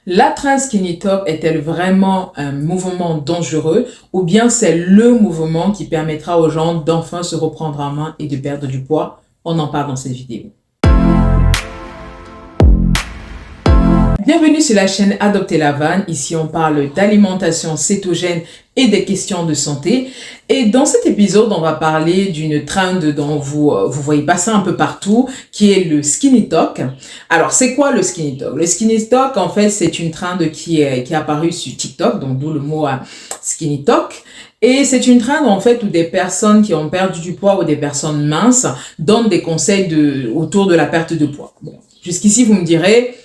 La trend skinny talk est-elle vraiment un mouvement dangereux ou bien c'est le mouvement qui permettra aux gens d'enfin se reprendre en main et de perdre du poids? On en parle dans cette vidéo. Bienvenue sur la chaîne Adopter la vanne. Ici, on parle d'alimentation cétogène et des questions de santé. Et dans cet épisode, on va parler d'une trend dont vous voyez passer un peu partout, qui est le skinny talk. Alors, c'est quoi le skinny talk? Le skinny talk, en fait, c'est une trend qui est apparue sur TikTok, donc d'où le mot skinny talk. Et c'est une trend, en fait, où des personnes qui ont perdu du poids ou des personnes minces donnent des conseils autour de la perte de poids. Bon, jusqu'ici, vous me direz,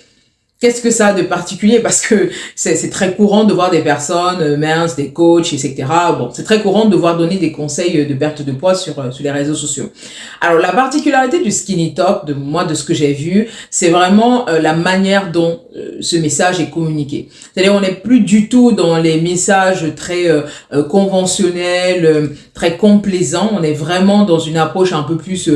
qu'est-ce que ça a de particulier? Parce que c'est très courant de voir des personnes minces, des coachs, etc. Bon, c'est très courant de voir donner des conseils de perte de poids sur les réseaux sociaux. Alors, la particularité du skinny talk, de ce que j'ai vu, c'est vraiment la manière dont ce message est communiqué. C'est-à-dire, on n'est plus du tout dans les messages très conventionnels, très complaisants. On est vraiment dans une approche un peu plus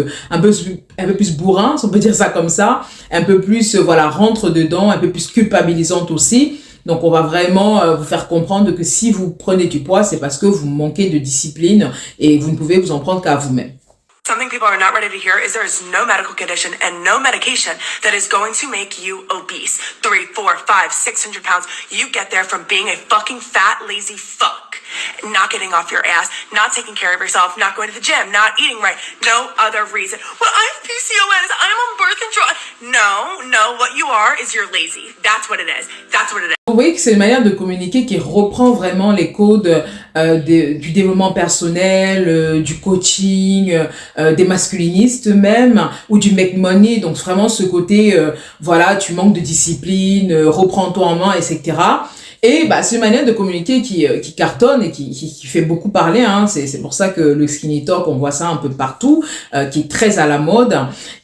bourrin, si on peut dire ça comme ça, un peu plus rentre dedans, un peu plus culpabilisante aussi. Donc on va vraiment vous faire comprendre que si vous prenez du poids, c'est parce que vous manquez de discipline et vous ne pouvez vous en prendre qu'à vous-même. Something people are not ready to hear is there is no medical condition and no medication that is going to make you obese. 3, 4, 5, 600 pounds. You get there from being a fucking fat, lazy fuck. Not getting off your ass, not taking care of yourself, not going to the gym, not eating right. No other reason. Well, I have PCOS. I'm on birth control. No. What you are is you're lazy. That's what it is. That's what it is. Vous voyez que c'est une manière de communiquer qui reprend vraiment les codes du développement personnel, du coaching, des masculinistes même, ou du make money. Donc vraiment ce côté, tu manques de discipline, reprends-toi en main, etc. Et c'est une manière de communiquer qui cartonne et qui fait beaucoup parler. C'est pour ça que le skinny talk, on voit ça un peu partout, qui est très à la mode.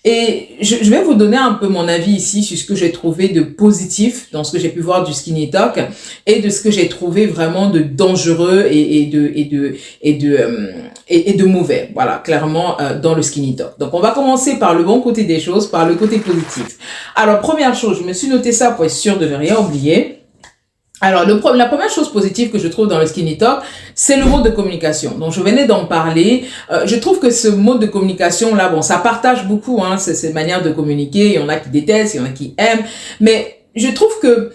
Et je vais vous donner un peu mon avis ici sur ce que j'ai trouvé de positif dans ce que j'ai pu voir du skinny talk et de ce que j'ai trouvé vraiment de dangereux et de mauvais. Voilà, clairement dans le skinny talk. Donc on va commencer par le bon côté des choses, par le côté positif. Alors première chose, je me suis noté ça pour être sûr de ne rien oublier. Alors, la première chose positive que je trouve dans le skinny talk, c'est le mode de communication. Donc, je venais d'en parler. Je trouve que ce mode de communication-là, ça partage beaucoup, cette manière de communiquer. Il y en a qui détestent, il y en a qui aiment. Mais je trouve que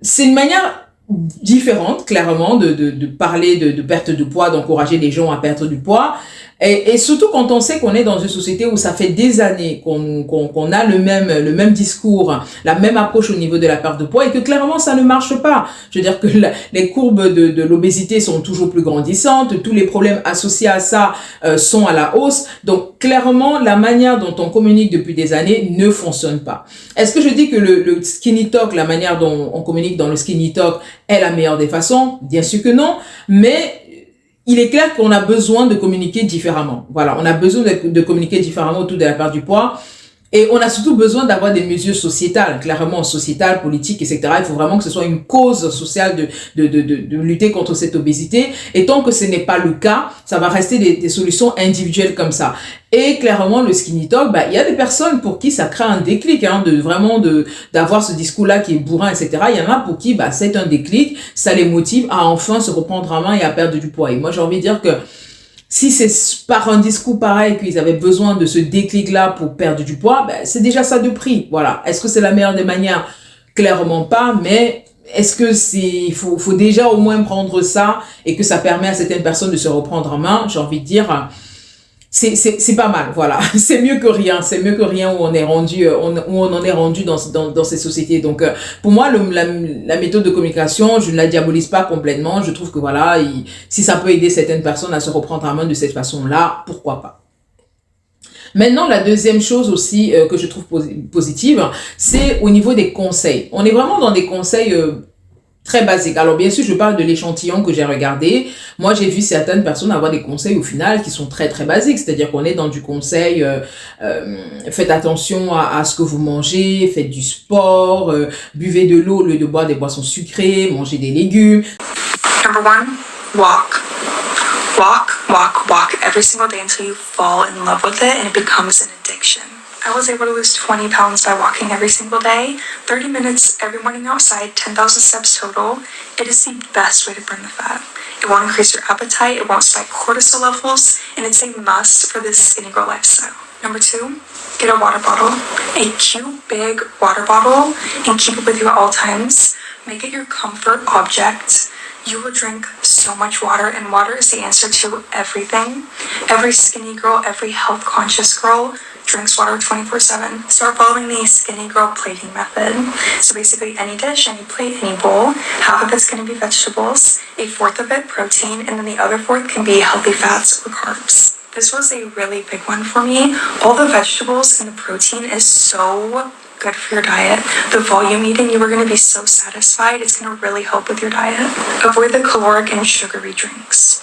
c'est une manière différente, clairement, de parler de perte de poids, d'encourager les gens à perdre du poids. Et surtout quand on sait qu'on est dans une société où ça fait des années qu'on a le même discours, la même approche au niveau de la perte de poids et que clairement ça ne marche pas. Je veux dire que les courbes de l'obésité sont toujours plus grandissantes, tous les problèmes associés à ça sont à la hausse. Donc clairement la manière dont on communique depuis des années ne fonctionne pas. Est-ce que je dis que le skinny talk, la manière dont on communique dans le skinny talk est la meilleure des façons? Bien sûr que non, mais il est clair qu'on a besoin de communiquer différemment. Voilà, on a besoin de communiquer différemment autour de la perte du poids. Et on a surtout besoin d'avoir des mesures sociétales, clairement sociétales, politiques, etc. Il faut vraiment que ce soit une cause sociale de lutter contre cette obésité. Et tant que ce n'est pas le cas, ça va rester des solutions individuelles comme ça. Et clairement, le skinny talk, il y a des personnes pour qui ça crée un déclic, d'avoir ce discours-là qui est bourrin, etc. Il y en a pour qui, c'est un déclic, ça les motive à enfin se reprendre en main et à perdre du poids. Et moi, j'ai envie de dire que si c'est par un discours pareil qu'ils avaient besoin de ce déclic-là pour perdre du poids, c'est déjà ça de prix. Voilà. Est-ce que c'est la meilleure des manières? Clairement pas, mais est-ce que faut déjà au moins prendre ça et que ça permet à certaines personnes de se reprendre en main? J'ai envie de dire, c'est pas mal, voilà. C'est mieux que rien où on en est rendu dans ces sociétés. Donc, pour moi, la méthode de communication, je ne la diabolise pas complètement. Je trouve que si ça peut aider certaines personnes à se reprendre en main de cette façon-là, pourquoi pas. Maintenant, la deuxième chose aussi que je trouve positive, c'est au niveau des conseils. On est vraiment dans des conseils très basique. Alors bien sûr, je parle de l'échantillon que j'ai regardé. Moi, j'ai vu certaines personnes avoir des conseils au final qui sont très très basiques. C'est-à-dire qu'on est dans du conseil, faites attention à ce que vous mangez, faites du sport, buvez de l'eau au lieu de boire des boissons sucrées, mangez des légumes. Number 1, walk. Walk every single day until you fall in love with it and it becomes an addiction. I was able to lose 20 pounds by walking every single day, 30 minutes every morning outside, 10,000 steps total. It is the best way to burn the fat. It won't increase your appetite, it won't spike cortisol levels, and it's a must for this skinny girl lifestyle. Number 2, get a water bottle. A cute, big water bottle, and keep it with you at all times. Make it your comfort object. You will drink so much water, and water is the answer to everything. Every skinny girl, every health conscious girl drinks water 24/7. Start following the skinny girl plating method. So basically any dish, any plate, any bowl, half of it's going to be vegetables, a fourth of it protein, and then the other fourth can be healthy fats or carbs. This was a really big one for me. All the vegetables and the protein is so good for your diet. The volume eating, you are going to be so satisfied. It's going to really help with your diet. Avoid the caloric and sugary drinks.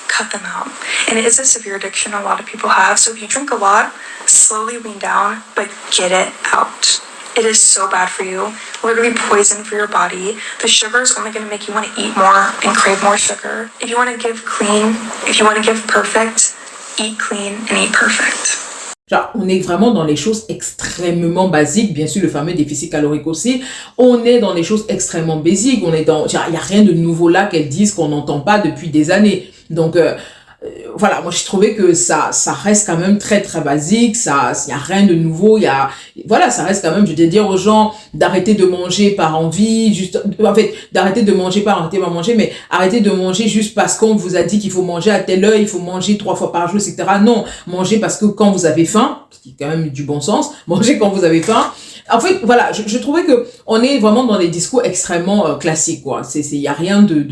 Cut them out. And it is a severe addiction a lot of people have. So if you drink a lot, slowly wean down, but get it out. It is so bad for you. Literally poison for your body. The sugar is only going to make you want to eat more and crave more sugar. If you want to give clean, if you want to give perfect, eat clean and eat perfect. Genre, on est vraiment dans les choses extrêmement basiques, bien sûr le fameux déficit calorique aussi, on est dans les choses extrêmement basiques, on est dans, genre, il n'y a rien de nouveau là qu'elles disent qu'on n'entend pas depuis des années. Donc voilà, moi j'ai trouvé que ça reste quand même très très basique, il y a rien de nouveau, voilà, ça reste quand même, je vais dire aux gens d'arrêter de manger par envie, juste, en fait, d'arrêter de manger mais arrêter de manger juste parce qu'on vous a dit qu'il faut manger à telle heure, il faut manger 3 fois par jour, etc. Non, manger parce que quand vous avez faim, ce qui est quand même du bon sens, manger quand vous avez faim. En fait, voilà, je trouvais que on est vraiment dans des discours extrêmement classiques, quoi. Il y a rien de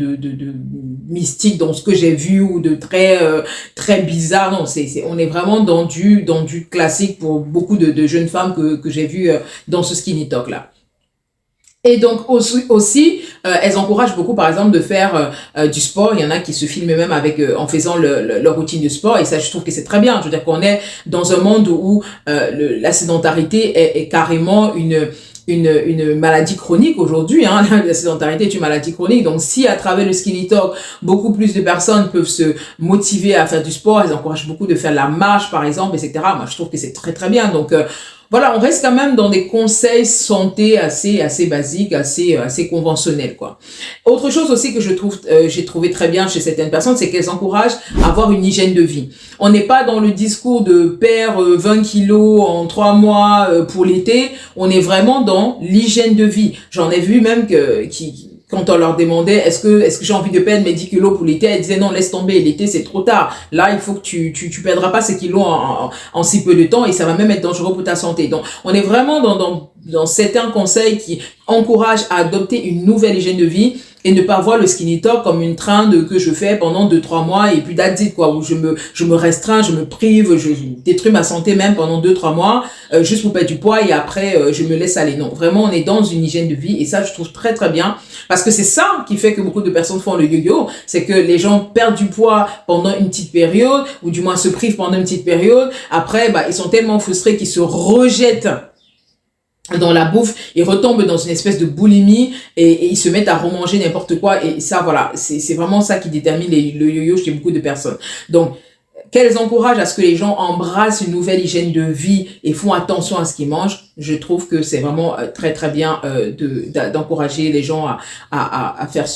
mystique dans ce que j'ai vu ou de très bizarre. Non, on est vraiment dans du classique pour beaucoup de jeunes femmes que j'ai vues dans ce skinny talk là. Et donc aussi elles encouragent beaucoup par exemple de faire du sport. Il y en a qui se filment même avec en faisant leur routine de sport, et ça je trouve que c'est très bien. Je veux dire qu'on est dans un monde où la sédentarité est carrément une maladie chronique aujourd'hui, hein. La sédentarité est une maladie chronique. Donc si à travers le skinny talk beaucoup plus de personnes peuvent se motiver à faire du sport, elles encouragent beaucoup de faire la marche par exemple, etc. Moi je trouve que c'est très très bien. Donc voilà, on reste quand même dans des conseils santé assez basiques, assez conventionnels, quoi. Autre chose aussi que j'ai trouvé très bien chez certaines personnes, c'est qu'elles encouragent à avoir une hygiène de vie. On n'est pas dans le discours de perdre 20 kilos en 3 mois pour l'été. On est vraiment dans l'hygiène de vie. J'en ai vu même quand on leur demandait est-ce que j'ai envie de perdre mes 10 kilos pour l'été, elles disaient non, laisse tomber, l'été c'est trop tard. Là, il faut que tu perdras pas ces kilos en si peu de temps, et ça va même être dangereux pour ta santé. Donc, on est vraiment dans certains conseils qui encouragent à adopter une nouvelle hygiène de vie et ne pas voir le skinny talk comme une trinde que je fais pendant 2-3 mois et puis that's it, quoi, où je me restreins, je me prive, je détruis ma santé même pendant 2-3 mois juste pour perdre du poids, et après je me laisse aller. Non, vraiment on est dans une hygiène de vie, et ça je trouve très très bien, parce que c'est ça qui fait que beaucoup de personnes font le yo-yo, c'est que les gens perdent du poids pendant une petite période, ou du moins se privent pendant une petite période. Après ils sont tellement frustrés qu'ils se rejettent dans la bouffe, ils retombent dans une espèce de boulimie et ils se mettent à remanger n'importe quoi, et ça voilà, c'est vraiment ça qui détermine le yo-yo chez beaucoup de personnes. Donc qu'elles encouragent à ce que les gens embrassent une nouvelle hygiène de vie et font attention à ce qu'ils mangent, je trouve que c'est vraiment très très bien d'encourager les gens à faire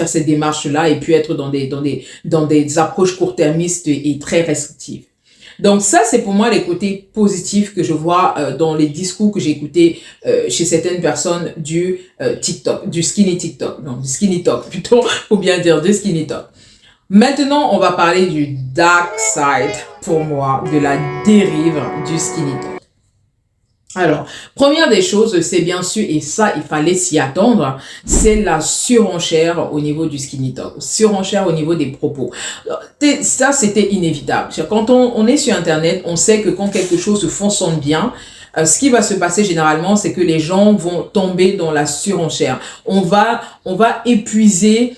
cette démarche là, et puis être dans des approches court-termistes et très restrictives. Donc ça, c'est pour moi les côtés positifs que je vois dans les discours que j'ai écoutés chez certaines personnes du TikTok, du skinny TikTok, non, du skinny talk plutôt, ou bien dire du skinny talk. Maintenant, on va parler du dark side, pour moi, de la dérive du skinny talk. Alors, première des choses, c'est bien sûr, et ça, il fallait s'y attendre, c'est la surenchère au niveau du skinny talk, surenchère au niveau des propos. Ça, c'était inévitable. Quand on est sur Internet, on sait que quand quelque chose fonctionne bien, ce qui va se passer généralement, c'est que les gens vont tomber dans la surenchère. On va épuiser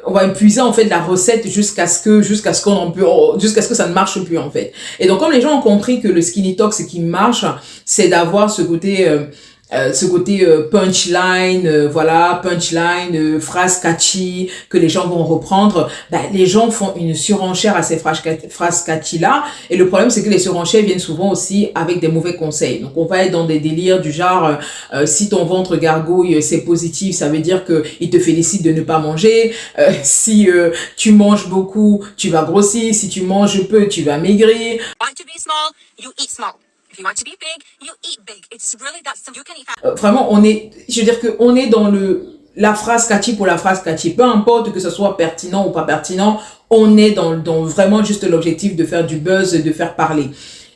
on va épuiser en fait la recette jusqu'à ce que ça ne marche plus en fait. Et donc comme les gens ont compris que le skinny talk, ce qui marche, c'est d'avoir ce côté ce côté punchline, voilà, punchline, phrase catchy que les gens vont reprendre, les gens font une surenchère à ces phrases catchy là, et le problème c'est que les surenchères viennent souvent aussi avec des mauvais conseils. Donc on va être dans des délires du genre si ton ventre gargouille, c'est positif, ça veut dire que il te félicite de ne pas manger. Si tu manges beaucoup, tu vas grossir. Si tu manges peu, tu vas maigrir. Want to be small, you eat small. If you want to be big, you eat big. It's really that simple. You can eat fat. Vraiment, je veux dire que on est dans la phrase catchy pour la phrase catchy. Peu importe que ce soit pertinent ou pas pertinent, on est dans vraiment juste l'objectif de faire du buzz, de faire parler.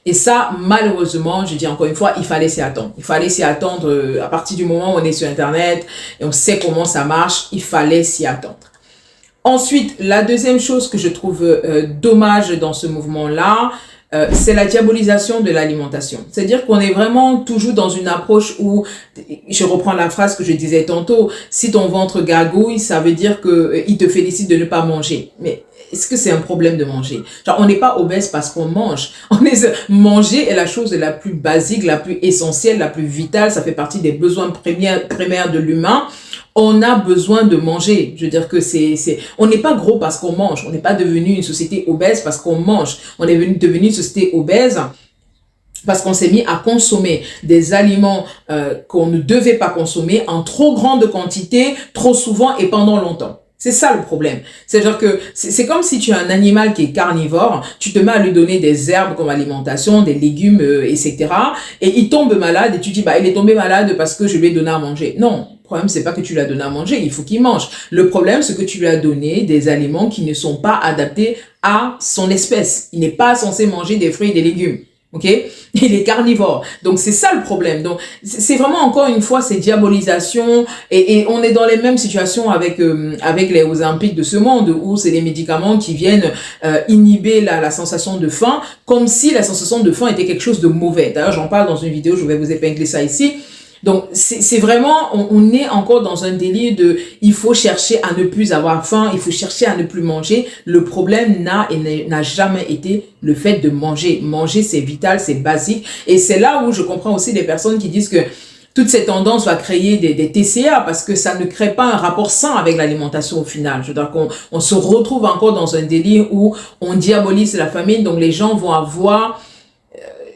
Et ça, malheureusement, je dis encore une fois, il fallait s'y attendre. Il fallait s'y attendre à partir du moment où on est sur Internet et on sait comment ça marche, il fallait s'y attendre. Ensuite, la deuxième chose que je trouve dommage dans ce mouvement-là, c'est la diabolisation de l'alimentation. C'est-à-dire qu'on est vraiment toujours dans une approche où, je reprends la phrase que je disais tantôt, si ton ventre gargouille, ça veut dire que il te félicite de ne pas manger. Mais est-ce que c'est un problème de manger? Genre, on n'est pas obèse parce qu'on mange. Manger est la chose la plus basique, la plus essentielle, la plus vitale. Ça fait partie des besoins primaires de l'humain. On a besoin de manger. Je veux dire que on n'est pas gros parce qu'on mange. On n'est pas devenu une société obèse parce qu'on mange. On est devenu une société obèse parce qu'on s'est mis à consommer des aliments qu'on ne devait pas consommer en trop grande quantité, trop souvent et pendant longtemps. C'est ça le problème. C'est-à-dire que c'est comme si tu as un animal qui est carnivore, tu te mets à lui donner des herbes comme alimentation, des légumes, etc. Et il tombe malade et tu dis, il est tombé malade parce que je lui ai donné à manger. Non, le problème, c'est pas que tu lui as donné à manger, il faut qu'il mange. Le problème, c'est que tu lui as donné des aliments qui ne sont pas adaptés à son espèce. Il n'est pas censé manger des fruits et des légumes. Ok, il est carnivore, donc c'est ça le problème. Donc c'est vraiment encore une fois ces diabolisations et on est dans les mêmes situations avec les Ozempic de ce monde où c'est les médicaments qui viennent inhiber la sensation de faim, comme si la sensation de faim était quelque chose de mauvais. D'ailleurs j'en parle dans une vidéo, je vais vous épingler ça ici. Donc c'est vraiment, on est encore dans un délire de il faut chercher à ne plus avoir faim, il faut chercher à ne plus manger. Le problème n'a jamais été le fait de manger. Manger, c'est vital, c'est basique. Et c'est là où je comprends aussi les personnes qui disent que toutes ces tendances vont créer des TCA parce que ça ne crée pas un rapport sain avec l'alimentation au final. Je veux dire qu'on se retrouve encore dans un délire où on diabolise la famine, donc les gens vont avoir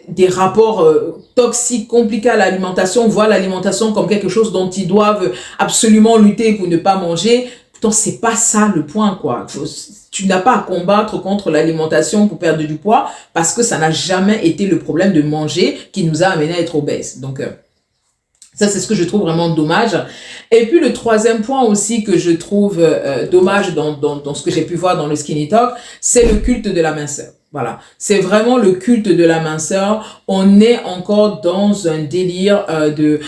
des rapports toxiques, compliqués à l'alimentation, voient l'alimentation comme quelque chose dont ils doivent absolument lutter pour ne pas manger. Pourtant, c'est pas ça le point, quoi. Tu n'as pas à combattre contre l'alimentation pour perdre du poids parce que ça n'a jamais été le problème de manger qui nous a amené à être obèses. Donc, ça, c'est ce que je trouve vraiment dommage. Et puis, le troisième point aussi que je trouve dommage dans ce que j'ai pu voir dans le Skinny Talk, c'est le culte de la minceur. Voilà, c'est vraiment le culte de la minceur. On est encore dans un délire de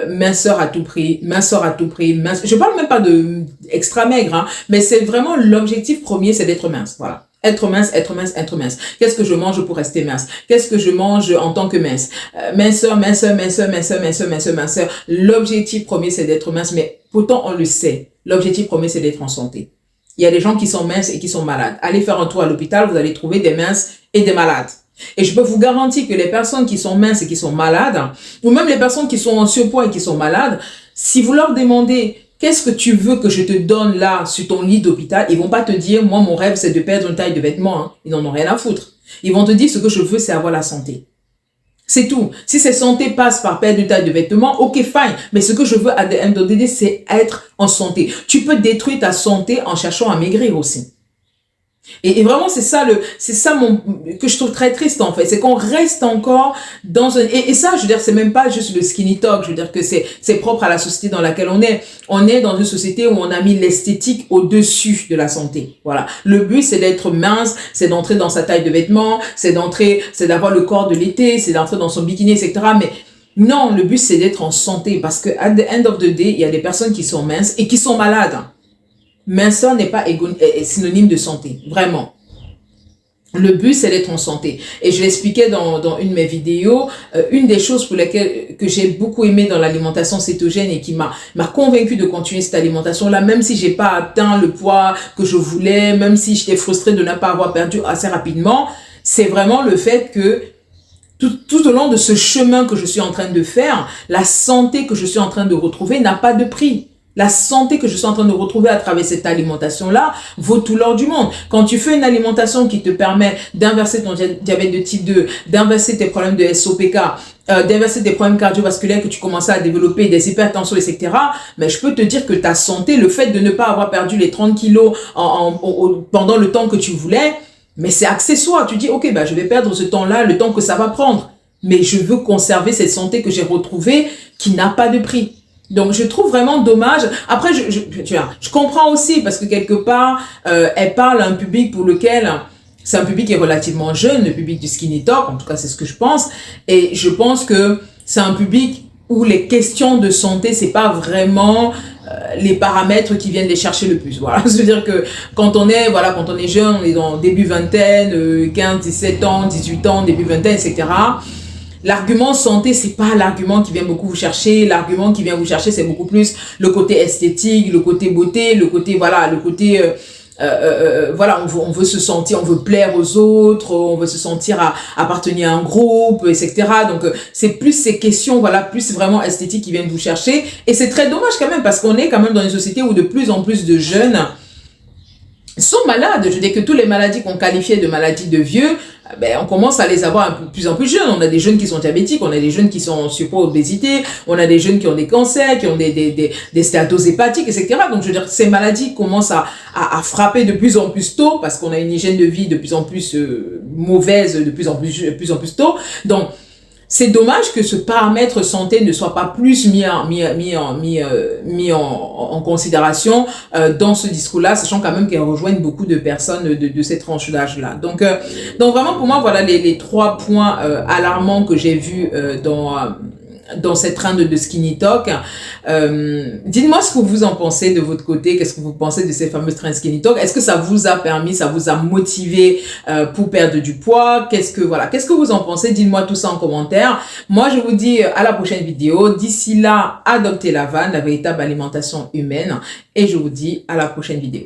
minceur à tout prix, minceur à tout prix. Je parle même pas de extra maigre, hein, mais c'est vraiment l'objectif premier, c'est d'être mince. Voilà. Être mince, être mince, être mince. Qu'est-ce que je mange pour rester mince? Qu'est-ce que je mange en tant que mince? Minceur, minceur, minceur, minceur, minceur, minceur, minceur. L'objectif premier, c'est d'être mince, mais pourtant on le sait. L'objectif premier, c'est d'être en santé. Il y a des gens qui sont minces et qui sont malades. Allez faire un tour à l'hôpital, vous allez trouver des minces et des malades. Et je peux vous garantir que les personnes qui sont minces et qui sont malades, ou même les personnes qui sont en surpoids et qui sont malades, si vous leur demandez qu'est-ce que tu veux que je te donne là sur ton lit d'hôpital, ils vont pas te dire, moi mon rêve c'est de perdre une taille de vêtements. Hein. Ils n'en ont rien à foutre. Ils vont te dire ce que je veux c'est avoir la santé. C'est tout. Si cette santé passe par perdre une taille de vêtements, ok, fine. Mais ce que je veux à MWD, c'est être en santé. Tu peux détruire ta santé en cherchant à maigrir aussi. Et vraiment, c'est ça que je trouve très triste, en fait. C'est qu'on reste encore dans un, et ça, je veux dire, c'est même pas juste le skinny talk. Je veux dire que c'est propre à la société dans laquelle on est. On est dans une société où on a mis l'esthétique au-dessus de la santé. Voilà. Le but, c'est d'être mince, c'est d'entrer dans sa taille de vêtements, c'est d'avoir le corps de l'été, c'est d'entrer dans son bikini, etc. Mais non, le but, c'est d'être en santé parce que at the end of the day, il y a des personnes qui sont minces et qui sont malades. Minceur n'est pas synonyme de santé, vraiment. Le but, c'est d'être en santé. Et je l'expliquais dans une de mes vidéos, une des choses pour lesquelles que j'ai beaucoup aimé dans l'alimentation cétogène et qui m'a convaincu de continuer cette alimentation-là, même si j'ai pas atteint le poids que je voulais, même si j'étais frustrée de ne pas avoir perdu assez rapidement, c'est vraiment le fait que tout au long de ce chemin que je suis en train de faire, la santé que je suis en train de retrouver n'a pas de prix. La santé que je suis en train de retrouver à travers cette alimentation-là vaut tout l'or du monde. Quand tu fais une alimentation qui te permet d'inverser ton diabète de type 2, d'inverser tes problèmes de SOPK, d'inverser tes problèmes cardiovasculaires que tu commençais à développer, des hypertensions, etc., mais je peux te dire que ta santé, le fait de ne pas avoir perdu les 30 kilos pendant le temps que tu voulais, mais c'est accessoire. Tu dis, ok, bah, je vais perdre ce temps-là, le temps que ça va prendre. Mais je veux conserver cette santé que j'ai retrouvée qui n'a pas de prix. Donc, je trouve vraiment dommage. Après, je comprends aussi parce que quelque part, elle parle à un public pour lequel c'est un public qui est relativement jeune, le public du Skinny Talk. En tout cas, c'est ce que je pense. Et je pense que c'est un public où les questions de santé, c'est pas vraiment les paramètres qui viennent les chercher le plus. Voilà. C'est-à-dire que quand on est jeune, on est dans début vingtaine, 15, 17 ans, 18 ans, début vingtaine, etc., l'argument santé, c'est pas l'argument qui vient beaucoup vous chercher. L'argument qui vient vous chercher, c'est beaucoup plus le côté esthétique, le côté beauté, le côté, on veut se sentir, on veut plaire aux autres, on veut se sentir appartenir à un groupe, etc. Donc, c'est plus ces questions, plus vraiment esthétiques qui viennent vous chercher. Et c'est très dommage quand même, parce qu'on est quand même dans une société où de plus en plus de jeunes sont malades. Je dis que toutes les maladies qu'on qualifiait de maladies de vieux, on commence à les avoir de plus en plus jeunes. On a des jeunes qui sont diabétiques, on a des jeunes qui sont en surpoids, obésité, on a des jeunes qui ont des cancers, qui ont des stéatoses hépatiques, etc. Donc, je veux dire, ces maladies commencent à frapper de plus en plus tôt parce qu'on a une hygiène de vie de plus en plus mauvaise, de plus en plus tôt. Donc, c'est dommage que ce paramètre santé ne soit pas plus mis en considération dans ce discours-là, sachant quand même qu'elle rejoignent beaucoup de personnes de cette tranche d'âge-là. Donc vraiment pour moi, voilà les 3 points alarmants que j'ai vus dans cette trend de Skinny Talk. Dites-moi ce que vous en pensez de votre côté. Qu'est-ce que vous pensez de ces fameuses trends Skinny Talk? Est-ce que ça vous a permis, ça vous a motivé pour perdre du poids? Qu'est-ce que vous en pensez? Dites-moi tout ça en commentaire. Moi, je vous dis à la prochaine vidéo. D'ici là, adoptez la vanne, la véritable alimentation humaine. Et je vous dis à la prochaine vidéo.